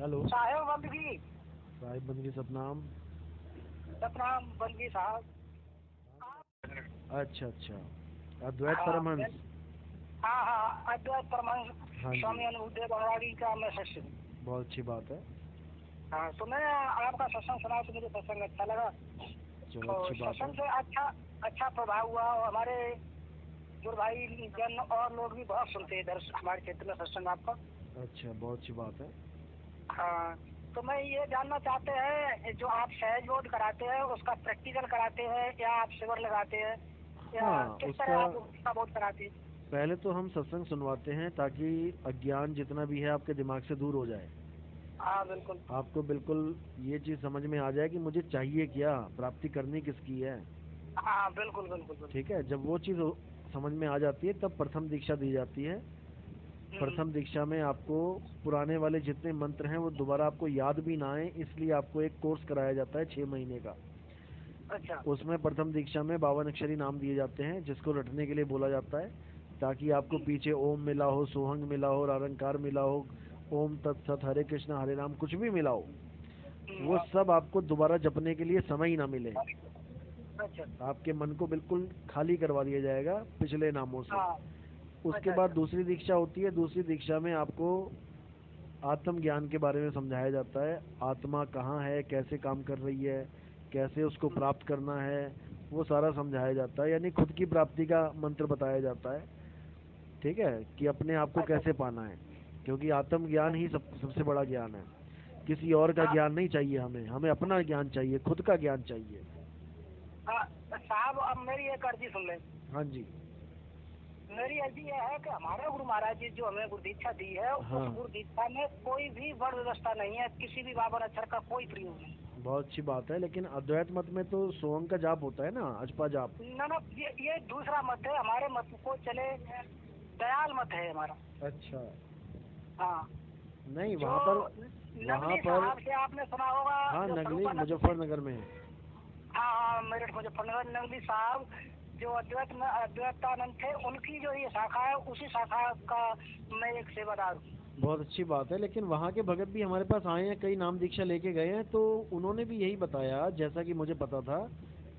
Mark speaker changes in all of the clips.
Speaker 1: Hello
Speaker 2: साहेब बंदगी।
Speaker 1: साहिब बंदगी सतनाम।
Speaker 2: सतनाम बंदगी साहब।
Speaker 1: अच्छा अच्छा, अद्वैत
Speaker 2: हाँ
Speaker 1: परमहंस।
Speaker 2: हाँ हाँ, अद्वैत परमहंस
Speaker 1: हाँ जी,
Speaker 2: स्वामी अनुभूदेव बनवाड़ी का मैं शिष्य हूँ।
Speaker 1: बहुत अच्छी बात है।
Speaker 2: हाँ, तो मैंने आपका सत्संग सुना तो मुझे सत्संग अच्छा लगा।
Speaker 1: चलो
Speaker 2: और
Speaker 1: अच्छी बात है।
Speaker 2: सत्संग से अच्छा प्रभाव हुआ। और हमारे जो भाई जन और लोग भी बहुत सुनते हैं इधर हमारे क्षेत्र में सत्संग आपका।
Speaker 1: अच्छा, बहुत अच्छी बात है।
Speaker 2: हाँ, तो मैं ये जानना चाहते हैं, जो आप सहज बोध कराते हैं उसका प्रैक्टिकल कराते हैं या आप शिविर लगाते हैं या
Speaker 1: हाँ,
Speaker 2: किस
Speaker 1: उसका
Speaker 2: तरह आप उसका बोध कराते हैं?
Speaker 1: पहले तो हम सत्संग सुनवाते हैं ताकि अज्ञान जितना भी है आपके दिमाग से दूर हो जाए।
Speaker 2: हाँ बिल्कुल।
Speaker 1: आपको बिल्कुल ये चीज़ समझ में आ जाए कि मुझे चाहिए क्या, प्राप्ति करनी किसकी है।
Speaker 2: हाँ बिल्कुल बिल्कुल बिल्कुल।
Speaker 1: ठीक है, जब वो चीज़ समझ में आ जाती है तब प्रथम दीक्षा दी जाती है।
Speaker 2: हम्म,
Speaker 1: प्रथम दीक्षा में आपको पुराने वाले जितने मंत्र हैं वो दोबारा आपको याद भी ना आए, इसलिए आपको एक कोर्स कराया जाता है 6 महीने का।
Speaker 2: अच्छा
Speaker 1: उसमें प्रथम दीक्षा में 52 अक्षरी नाम दिए जाते हैं जिसको रटने के लिए बोला जाता है, ताकि आपको पीछे ओम मिला हो, सोहंग मिला हो, रारंकार मिला हो, ओम तत्सत, हरे कृष्ण हरे राम कुछ भी मिला हो, वो
Speaker 2: हाँ,
Speaker 1: सब आपको दोबारा जपने के लिए समय ही ना मिले।
Speaker 2: अच्छा
Speaker 1: आपके मन को बिल्कुल खाली करवा दिया जाएगा पिछले नामों से।
Speaker 2: हाँ
Speaker 1: उसके
Speaker 2: अच्छा
Speaker 1: बाद
Speaker 2: अच्छा
Speaker 1: दूसरी दीक्षा होती है। दूसरी दीक्षा में आपको आत्मज्ञान के बारे में समझाया जाता है। आत्मा कहाँ है, कैसे काम कर रही है, कैसे उसको प्राप्त करना है, वो सारा समझाया जाता है। यानी खुद की प्राप्ति का मंत्र बताया जाता है। ठीक है, कि अपने आप को
Speaker 2: अच्छा
Speaker 1: कैसे पाना है, क्योंकि आत्मज्ञान ही सबसे बड़ा ज्ञान है। किसी और का
Speaker 2: हाँ
Speaker 1: ज्ञान नहीं चाहिए हमें, हमें अपना ज्ञान चाहिए, खुद का ज्ञान चाहिए।
Speaker 2: हाँ। साहब, अब मेरी एक अर्जी सुन लें।
Speaker 1: हाँ जी।
Speaker 2: मेरी अर्जी यह है कि हमारे गुरु महाराज जी जो हमें गुरु दीक्षा दी है, उस
Speaker 1: हाँ,
Speaker 2: गुरु दीक्षा में कोई भी वर्ण व्यवस्था नहीं है, किसी भी बाबर अक्षर का कोई प्रयोग नहीं।
Speaker 1: बहुत अच्छी बात है, लेकिन अद्वैत मत में तो सोहम का जाप होता है ना, अजपा जाप।
Speaker 2: ना ना, ये दूसरा मत है। हमारे मत को चले दयाल मत है हमारा।
Speaker 1: अच्छा।
Speaker 2: हाँ,
Speaker 1: नहीं,
Speaker 2: जो
Speaker 1: वहाँ
Speaker 2: नगली
Speaker 1: पर
Speaker 2: साहब से आपने सुना होगा,
Speaker 1: हाँ,
Speaker 2: जो
Speaker 1: नगली
Speaker 2: स्वरूपानंद से।
Speaker 1: मुजफ्फरनगर में है।
Speaker 2: हाँ हाँ, मेरठ मुजफ्फरनगर नगली साहब जो अद्वैतानंद थे, उनकी जो ये शाखा है, उसी शाखा का मैं एक सेवादार हूँ।
Speaker 1: बहुत अच्छी बात है, लेकिन वहाँ के भगत भी हमारे पास आए हैं, कई नाम दीक्षा लेके गए हैं, तो उन्होंने भी यही बताया जैसा कि मुझे पता था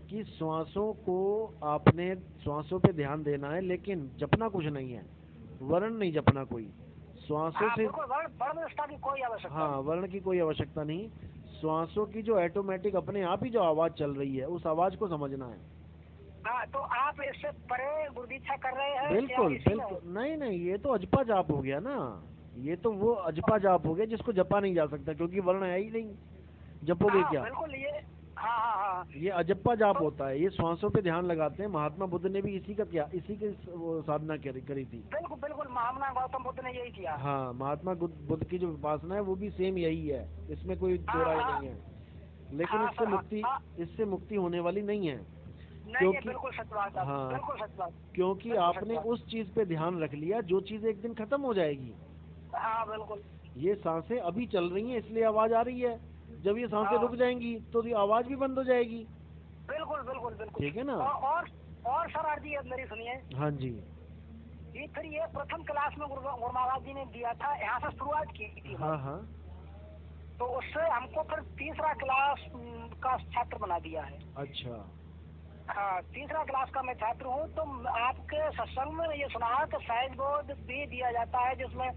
Speaker 1: कि श्वासों को आपने श्वासों पे ध्यान देना है, लेकिन जपना कुछ नहीं है, वर्ण नहीं जपना कोई, श्वासों
Speaker 2: हाँ
Speaker 1: से।
Speaker 2: बिल्कुल, वर्ण वर्ण व्यवस्था की कोई आवश्यकता
Speaker 1: हाँ,
Speaker 2: नहीं।
Speaker 1: वर्ण की कोई आवश्यकता नहीं। श्वासों की जो ऑटोमेटिक अपने आप ही जो आवाज़ चल रही है, उस आवाज़ को समझना है।
Speaker 2: हाँ, तो आप इससे परे गुरु दीक्षा कर रहे हैं या
Speaker 1: बिल्कुल
Speaker 2: इसी में
Speaker 1: बिल्कुल,
Speaker 2: है?
Speaker 1: नहीं नहीं, ये तो अजपा जाप हो गया ना। ये तो वो अजपा जाप हो गया जिसको जपा नहीं जा सकता, क्योंकि वर्ण है ही नहीं, जपोगे
Speaker 2: हाँ
Speaker 1: क्या।
Speaker 2: बिल्कुल, ये हाँ हाँ हाँ।
Speaker 1: ये अजप्पा जाप
Speaker 2: तो
Speaker 1: होता है, ये श्वासों पे ध्यान लगाते हैं। महात्मा बुद्ध ने भी इसी की वो साधना करी थी।
Speaker 2: बिल्कुल बिल्कुल, महामना गौतम बुद्ध ने यही किया।
Speaker 1: हाँ, महात्मा बुद्ध की जो उपासना है वो भी सेम यही है, इसमें कोई दो
Speaker 2: हाँ
Speaker 1: राय
Speaker 2: हाँ
Speaker 1: नहीं है। लेकिन
Speaker 2: हाँ सर, हाँ हाँ।
Speaker 1: इससे मुक्ति होने वाली नहीं है,
Speaker 2: नहीं, ये
Speaker 1: क्योंकि
Speaker 2: बिल्कुल सच बात है,
Speaker 1: हाँ,
Speaker 2: बिल्कुल सच बात।
Speaker 1: क्योंकि
Speaker 2: बिल्कुल सच
Speaker 1: आपने
Speaker 2: बात।
Speaker 1: उस चीज पे ध्यान रख लिया जो चीज एक दिन खत्म हो जाएगी।
Speaker 2: हाँ बिल्कुल।
Speaker 1: ये सांसें अभी चल रही हैं इसलिए आवाज आ रही है, जब ये सांसें
Speaker 2: हाँ
Speaker 1: रुक जाएंगी तो ये आवाज भी बंद हो जाएगी।
Speaker 2: बिल्कुल बिल्कुल बिल्कुल।
Speaker 1: ठीक है ना।
Speaker 2: और सर अर्जी है मेरी, सुनिए
Speaker 1: हाँ जी।
Speaker 2: जी। फिर ये प्रथम क्लास में गुरु महाराज जी ने दिया था, यहाँ से शुरुआत की थी
Speaker 1: हाँ
Speaker 2: हमारी।
Speaker 1: हाँ।
Speaker 2: तो उससे हमको फिर तीसरा क्लास का छात्र बना दिया है।
Speaker 1: अच्छा।
Speaker 2: हाँ, तीसरा क्लास का मैं छात्र हूँ। तो आपके सत्संग में ये सुना है कि सहज बोध भी दिया जाता है, जिसमें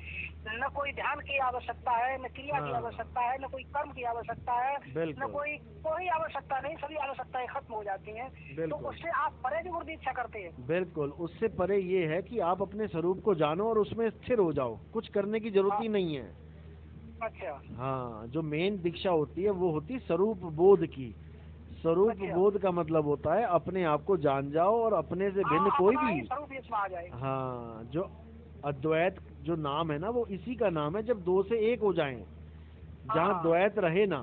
Speaker 2: न कोई ध्यान की आवश्यकता है, न क्रिया की
Speaker 1: हाँ,
Speaker 2: आवश्यकता है, न कोई कर्म की आवश्यकता है, न
Speaker 1: बिल्कुल
Speaker 2: कोई कोई आवश्यकता नहीं, सभी आवश्यकताएं खत्म हो जाती हैं। तो
Speaker 1: बिल्कुल
Speaker 2: उससे आप परे भी गुरु दीक्षा करते हैं?
Speaker 1: बिल्कुल, उससे परे ये है कि आप अपने स्वरूप को जानो और उसमें स्थिर हो जाओ, कुछ करने की जरूरत
Speaker 2: हाँ,
Speaker 1: ही नहीं है।
Speaker 2: अच्छा
Speaker 1: हाँ, जो मेन दीक्षा होती है वो होती है स्वरूप बोध की। स्वरूप
Speaker 2: अच्छा।
Speaker 1: बोध का मतलब होता है अपने आप को जान जाओ और अपने से भिन्न
Speaker 2: हाँ,
Speaker 1: कोई
Speaker 2: अपना
Speaker 1: भी।
Speaker 2: ही स्वरूप इसमें आ जाए।
Speaker 1: हाँ, जो अद्वैत जो नाम है ना, वो इसी का नाम है जब दो से एक हो जाएं,
Speaker 2: हाँ
Speaker 1: जहाँ
Speaker 2: हाँ,
Speaker 1: द्वैत रहे ना।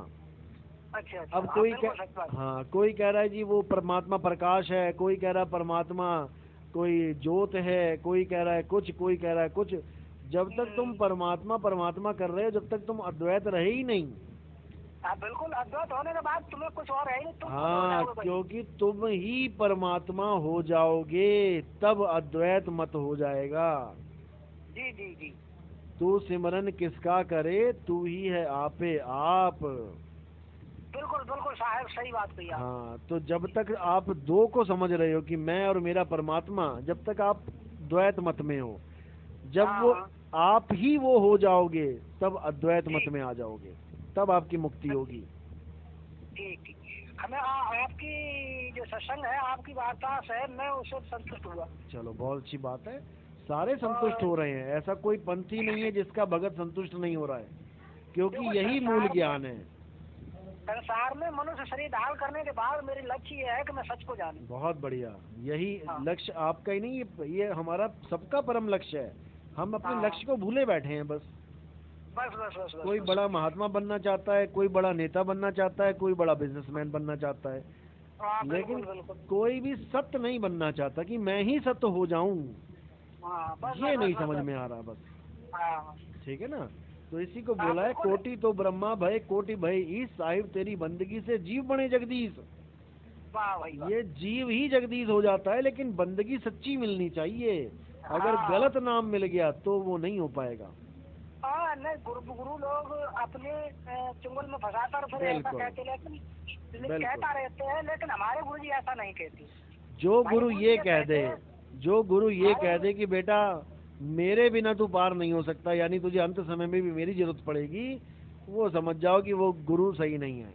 Speaker 2: अच्छा अच्छा,
Speaker 1: अब
Speaker 2: हाँ बिल्कुल सच बात।
Speaker 1: हाँ, कोई कह रहा है जी वो परमात्मा प्रकाश है, कोई कह रहा है परमात्मा कोई ज्योत है, कोई कह रहा है कुछ, कोई कह रहा है कुछ। जब तक तुम
Speaker 2: हम्म,
Speaker 1: परमात्मा परमात्मा कर रहे हो, जब तक तुम अद्वैत रहे ही नहीं।
Speaker 2: हाँ बिल्कुल, अद्वैत होने के बाद तुम्हें कुछ और है ही नहीं, तुम खुद हो
Speaker 1: हाँ,
Speaker 2: जाओगे भाई।
Speaker 1: क्योंकि तुम ही परमात्मा हो जाओगे, तब अद्वैत मत हो जाएगा।
Speaker 2: जी जी जी।
Speaker 1: तू सिमरन किसका करे, तू ही है आपे आप।
Speaker 2: बिल्कुल बिल्कुल साहब, सही बात कही आप।
Speaker 1: हाँ, तो जब तक आप दो को समझ रहे हो कि मैं और मेरा परमात्मा, जब तक आप द्वैत मत में हो, जब
Speaker 2: हाँ,
Speaker 1: वो
Speaker 2: हाँ,
Speaker 1: आप ही वो हो जाओगे तब अद्वैत मत
Speaker 2: ठीक
Speaker 1: में आ जाओगे, तब आपकी मुक्ति होगी।
Speaker 2: ठीक ठीक। हमें आपकी जो सत्संग है, आपकी वार्ता से मैं उससे संतुष्ट हुआ।
Speaker 1: चलो, बहुत अच्छी बात है। सारे संतुष्ट
Speaker 2: और
Speaker 1: हो रहे हैं, ऐसा कोई पंथी नहीं है जिसका भगत संतुष्ट नहीं हो रहा है, क्योंकि
Speaker 2: देखो,
Speaker 1: यही मूल ज्ञान है।
Speaker 2: संसार में मनुष्य शरीर धारण करने के बाद मेरी लक्ष्य ये है कि मैं सच को जानूं।
Speaker 1: बहुत बढ़िया, यही
Speaker 2: हाँ।
Speaker 1: लक्ष्य आपका ही नहीं, ये हमारा सबका परम लक्ष्य है। हम अपने
Speaker 2: हाँ।
Speaker 1: लक्ष्य को भूले बैठे हैं बस।
Speaker 2: बस बस बस बस
Speaker 1: कोई
Speaker 2: बस।
Speaker 1: बड़ा महात्मा बनना चाहता है, कोई बड़ा नेता बनना चाहता है, कोई बड़ा बिजनेसमैन बनना चाहता है,
Speaker 2: हाँ,
Speaker 1: लेकिन
Speaker 2: बिल्कुल बिल्कुल।
Speaker 1: कोई भी सत्य नहीं बनना चाहता कि मैं ही सत्य हो जाऊं।
Speaker 2: हाँ, बस
Speaker 1: ये
Speaker 2: बस
Speaker 1: नहीं
Speaker 2: बस
Speaker 1: समझ
Speaker 2: बस।
Speaker 1: में आ रहा बस।
Speaker 2: हाँ
Speaker 1: ठीक है ना, तो इसी को
Speaker 2: हाँ,
Speaker 1: बोला है,
Speaker 2: बिल्कुल।
Speaker 1: कोटि तो ब्रह्मा भय कोटि भय ईश, साहिब तेरी बंदगी से जीव बने जगदीश।
Speaker 2: वाह भाई वाह।
Speaker 1: ये जीव ही जगदीश हो जाता है, लेकिन बंदगी सच्ची मिलनी चाहिए। अगर
Speaker 2: हाँ
Speaker 1: गलत नाम मिल गया तो वो नहीं हो पाएगा।
Speaker 2: हाँ, नहीं, गुरु लोग अपने चुंगल में फंसाकर फिर ऐसा
Speaker 1: बिल्कुल
Speaker 2: कहते, लेकिन
Speaker 1: बिल्कुल।
Speaker 2: कहता रहते हैं, लेकिन हमारे गुरु जी ऐसा नहीं कहते।
Speaker 1: जो
Speaker 2: हमारे
Speaker 1: गुरु
Speaker 2: गुरु जी
Speaker 1: ये
Speaker 2: ये
Speaker 1: कह
Speaker 2: कहते
Speaker 1: दे,
Speaker 2: हैं,
Speaker 1: जो गुरु ये
Speaker 2: हमारे
Speaker 1: कह
Speaker 2: गुरु
Speaker 1: दे कि बेटा मेरे बिना तू पार नहीं हो सकता, यानी तुझे अंत समय में भी मेरी जरूरत पड़ेगी, वो समझ जाओ कि वो गुरु सही नहीं है।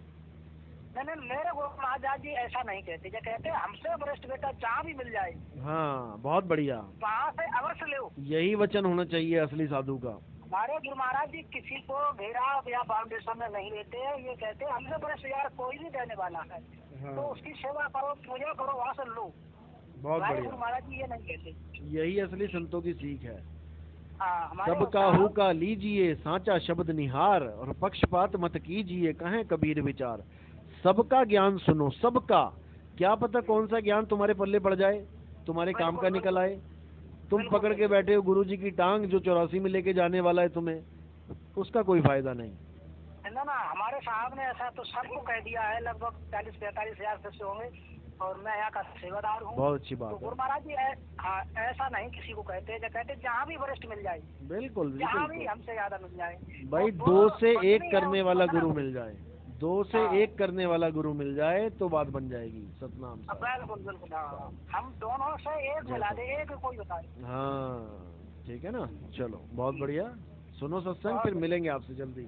Speaker 2: नहीं, मेरे गुरु महाराज जी ऐसा नहीं कहते। जो कहते हैं हमसे वरिष्ठ बेटा जहाँ भी मिल जाए
Speaker 1: हाँ, बहुत बढ़िया,
Speaker 2: वहाँ से अवश्य लो।
Speaker 1: यही वचन होना चाहिए असली साधु का।
Speaker 2: हमारे गुरु महाराज जी किसी को घेरा या फाउंडेशन में नहीं लेते हैं। ये कहते हैं हमसे बड़े यार कोई नहीं देने वाला है,
Speaker 1: हाँ,
Speaker 2: तो उसकी सेवा करो, पूजा करो, वहाँ से लो।
Speaker 1: बहुत
Speaker 2: हमारे गुरु
Speaker 1: बढ़िया,
Speaker 2: महाराज जी ये नहीं कहते।
Speaker 1: यही असली संतों की सीख है।
Speaker 2: हाँ, हमारे
Speaker 1: सबका
Speaker 2: साहब।
Speaker 1: हुका लीजिए साचा शब्द निहार, और पक्षपात मत कीजिए कहें कबीर विचार। सबका ज्ञान सुनो, सबका। क्या पता कौन सा ज्ञान तुम्हारे पल्ले पड़ जाए, तुम्हारे काम का
Speaker 2: बिल्कुल
Speaker 1: निकल
Speaker 2: बिल्कुल
Speaker 1: आए। तुम
Speaker 2: बिल्कुल
Speaker 1: पकड़ के
Speaker 2: बिल्कुल।
Speaker 1: बैठे हो गुरु जी की टांग, जो 84 में लेके जाने वाला है तुम्हें, उसका कोई फायदा नहीं।
Speaker 2: ना, हमारे साहब ने ऐसा तो सबको कह दिया है। लगभग 40-45 हजार सदस्य होंगे, और मैं यहाँ का सेवादार हूँ।
Speaker 1: बहुत अच्छी
Speaker 2: तो
Speaker 1: बात है।
Speaker 2: गुरु महाराज जी हाँ, ऐसा नहीं किसी को कहते। जो कहते जहाँ भी वरिष्ठ मिल जाए,
Speaker 1: बिल्कुल
Speaker 2: जहाँ भी
Speaker 1: बिल्कुल
Speaker 2: हमसे ज्यादा मिल जाए,
Speaker 1: भाई,
Speaker 2: वो
Speaker 1: दो से
Speaker 2: बंधनी
Speaker 1: एक
Speaker 2: है,
Speaker 1: करने
Speaker 2: उसको
Speaker 1: वाला
Speaker 2: बंधना
Speaker 1: गुरु
Speaker 2: पड़े।
Speaker 1: मिल जाए, दो से
Speaker 2: हाँ,
Speaker 1: एक करने वाला गुरु मिल जाए तो बात बन जाएगी। सतनाम साहब।
Speaker 2: बिल्कुल बिल्कुल। हाँ, हम दोनों से एक मिला दे, एक कोई बताए।
Speaker 1: हाँ, ठीक है ना, चलो बहुत बढ़िया। सुनो सत्संग, फिर
Speaker 2: और
Speaker 1: मिलेंगे आपसे जल्दी।